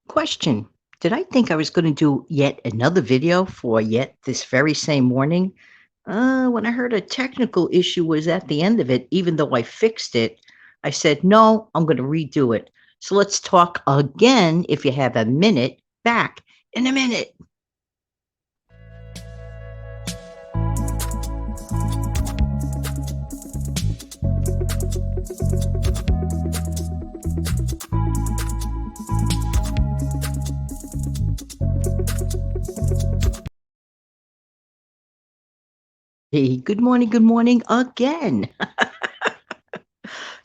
Question. Did I think I was going to do yet another video for yet this very same morning? When I heard a technical issue was at the end of it, even though I fixed it, I said, no, I'm going to redo it. So let's talk again if you have a minute. Back in a minute. Hey, good morning again.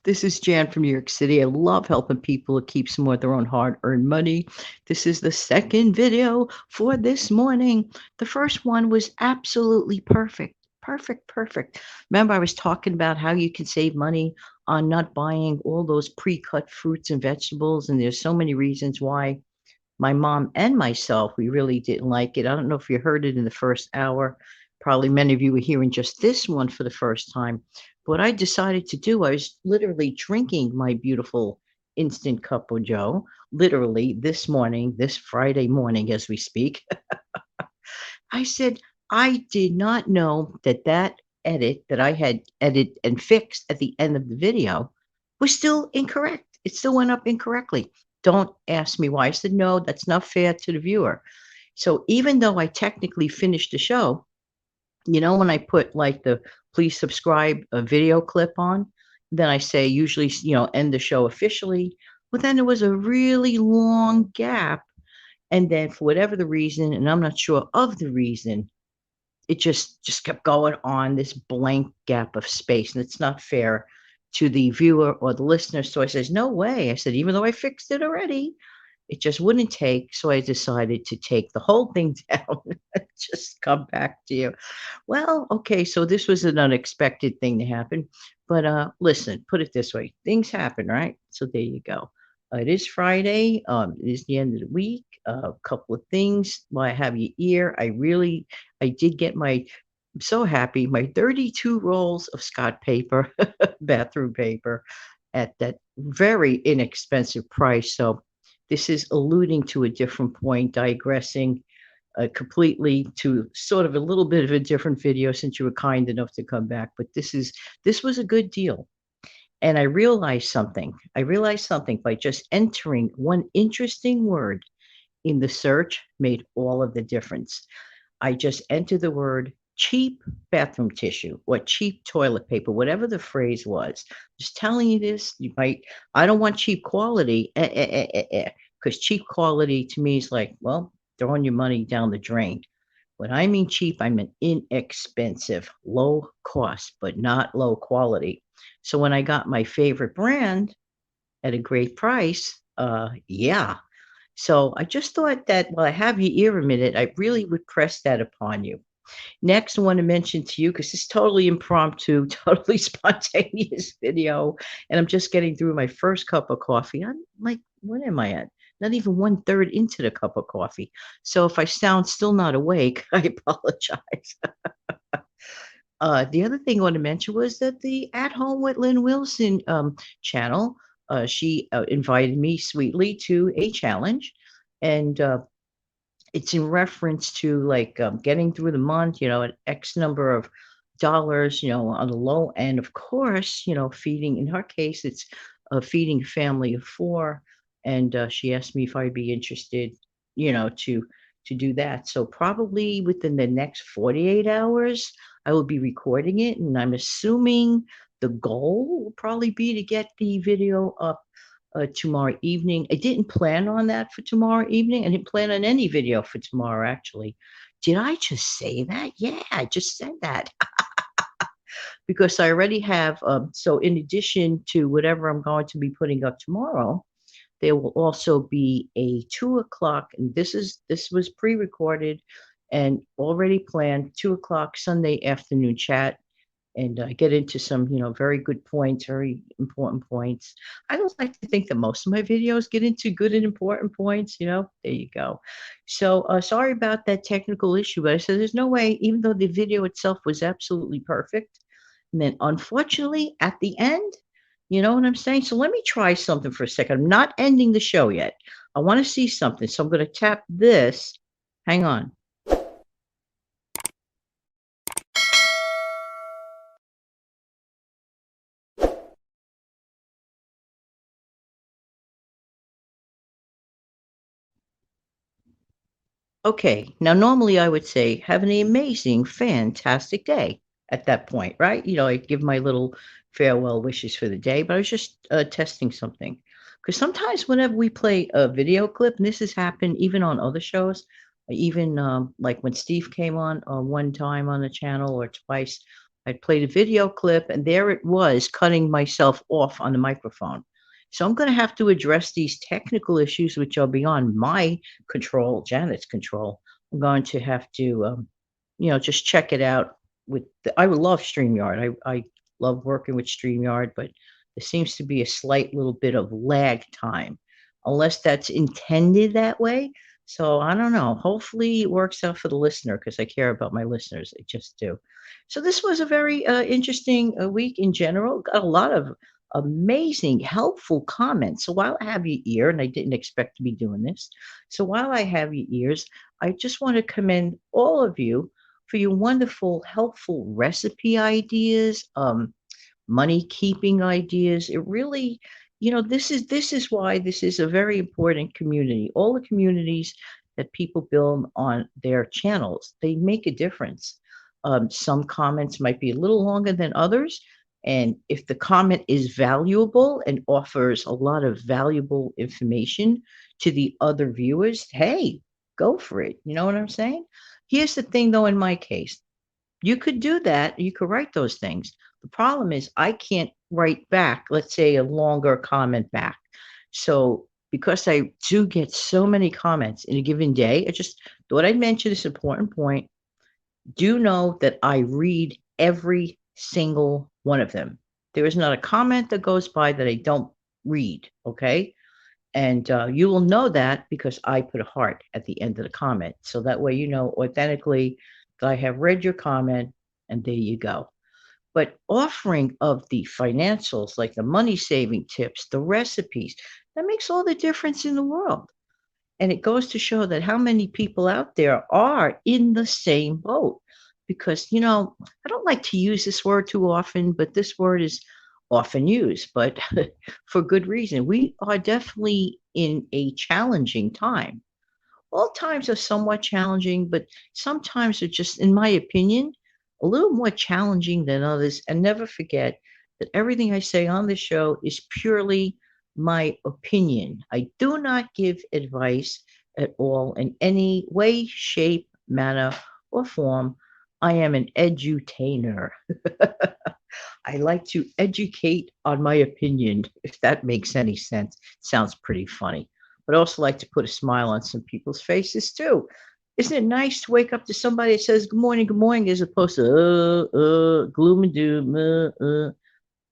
This is Jan from New York City. I love helping people keep some more of their own hard-earned money. This is the second video for this morning. The first one was absolutely perfect. Perfect, perfect. Remember, I was talking about how you can save money on not buying all those pre-cut fruits and vegetables, and there's so many reasons why my mom and myself, we really didn't like it. I don't know if you heard it in the first hour. Probably many of you were hearing just this one for the first time. What I decided to do, I was literally drinking my beautiful instant cup of joe, literally this morning, this Friday morning as we speak. I said, I did not know that that edit that I had edited and fixed at the end of the video was still incorrect. It still went up incorrectly. Don't ask me why. I said, no, that's not fair to the viewer. So even though I technically finished the show, when I put like the please subscribe a video clip on, then I say usually, end the show officially. But then there was a really long gap. And then for whatever the reason, and I'm not sure of the reason, it just kept going on this blank gap of space, and it's not fair to the viewer or the listener. So I says, no way. I said, even though I fixed it already, it just wouldn't take. So I decided to take the whole thing down and just come back to you. Well, okay, so this was an unexpected thing to happen. But listen, put it this way, things happen, right? So there you go. It is Friday. It is the end of the week. A couple of things while I have your ear. I did get I'm so happy, my 32 rolls of Scott paper, bathroom paper, at that very inexpensive price. So this is alluding to a different point, digressing completely to sort of a little bit of a different video since you were kind enough to come back. But this was a good deal. And I realized something. I realized something by just entering one interesting word in the search made all of the difference. I just entered the word cheap bathroom tissue or cheap toilet paper, whatever the phrase was. Just telling you this, I don't want cheap quality, because cheap quality to me is like, well, throwing your money down the drain. When I mean cheap, I mean inexpensive, low cost, but not low quality. So when I got my favorite brand at a great price, yeah. So I just thought that while I have your ear a minute, I really would press that upon you. Next, I want to mention to you, because it's totally impromptu, totally spontaneous video, and I'm just getting through my first cup of coffee. I'm like, what am I at? Not even one third into the cup of coffee. So if I sound still not awake, I apologize. The other thing I want to mention was that the At Home with Lynn Wilson channel, she invited me sweetly to a challenge. And it's in reference to like getting through the month, an X number of dollars, on the low end, of course, feeding, in her case, it's feeding a family of four. And she asked me if I'd be interested, to do that. So probably within the next 48 hours, I will be recording it. And I'm assuming the goal will probably be to get the video up tomorrow evening. I didn't plan on that for tomorrow evening. I didn't plan on any video for tomorrow, actually. Did I just say that? Yeah, I just said that because I already have. So, in addition to whatever I'm going to be putting up tomorrow, there will also be a 2 o'clock, and this was pre-recorded and already planned. 2 o'clock Sunday afternoon chat, and get into some, very good points, very important points. I don't like to think that most of my videos get into good and important points. There you go. So sorry about that technical issue, but I said there's no way, even though the video itself was absolutely perfect. And then unfortunately, at the end, you know what I'm saying? So let me try something for a second. I'm not ending the show yet. I want to see something. So I'm going to tap this. Hang on. Okay. Now, normally I would say, have an amazing, fantastic day at that point, right? I give my little farewell wishes for the day, but I was just testing something. Because sometimes, whenever we play a video clip, and this has happened even on other shows, even like when Steve came on one time on the channel or twice, I played a video clip, and there it was cutting myself off on the microphone. So I'm going to have to address these technical issues, which are beyond my control, Janet's control. I'm going to have to, just check it out I would love StreamYard. I love working with StreamYard, but there seems to be a slight little bit of lag time, unless that's intended that way. So I don't know. Hopefully it works out for the listener because I care about my listeners. I just do. So this was a very interesting week in general. Got a lot of amazing, helpful comments. So while I have your ear, and I didn't expect to be doing this, so while I have your ears, I just want to commend all of you for your wonderful, helpful recipe ideas, money keeping ideas. It really, this is why this is a very important community. All the communities that people build on their channels, they make a difference. Some comments might be a little longer than others. And if the comment is valuable and offers a lot of valuable information to the other viewers, hey, go for it. You know what I'm saying? Here's the thing, though, in my case, you could do that. You could write those things. The problem is, I can't write back, let's say, a longer comment back. So, because I do get so many comments in a given day, I just thought I'd mention this important point. Do know that I read every single one of them. There is not a comment that goes by that I don't read. Okay. And you will know that because I put a heart at the end of the comment. So that way, authentically that I have read your comment and there you go. But offering of the financials, like the money saving tips, the recipes, that makes all the difference in the world. And it goes to show that how many people out there are in the same boat. Because, I don't like to use this word too often, but this word is often used, but for good reason. We are definitely in a challenging time. All times are somewhat challenging, but sometimes are just, in my opinion, a little more challenging than others. And never forget that everything I say on the show is purely my opinion. I do not give advice at all in any way, shape, manner, or form. I am an edutainer. I like to educate on my opinion, if that makes any sense. Sounds pretty funny, but I also like to put a smile on some people's faces too. Isn't it nice to wake up to somebody that says good morning, as opposed to gloom and doom?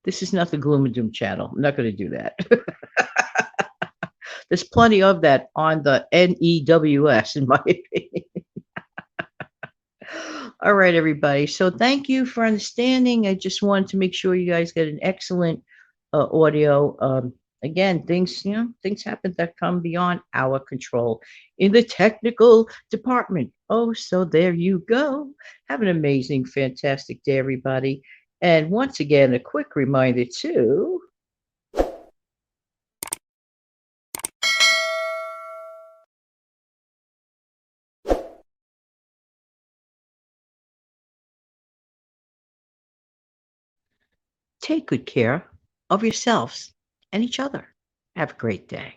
This is not the gloom and doom channel. I'm not going to do that. There's plenty of that on the NEWS, in my opinion. All right, everybody. So thank you for understanding. I just wanted to make sure you guys get an excellent audio. Again, things happen that come beyond our control in the technical department. Oh, so there you go. Have an amazing, fantastic day, everybody. And once again, a quick reminder to take good care of yourselves and each other. Have a great day.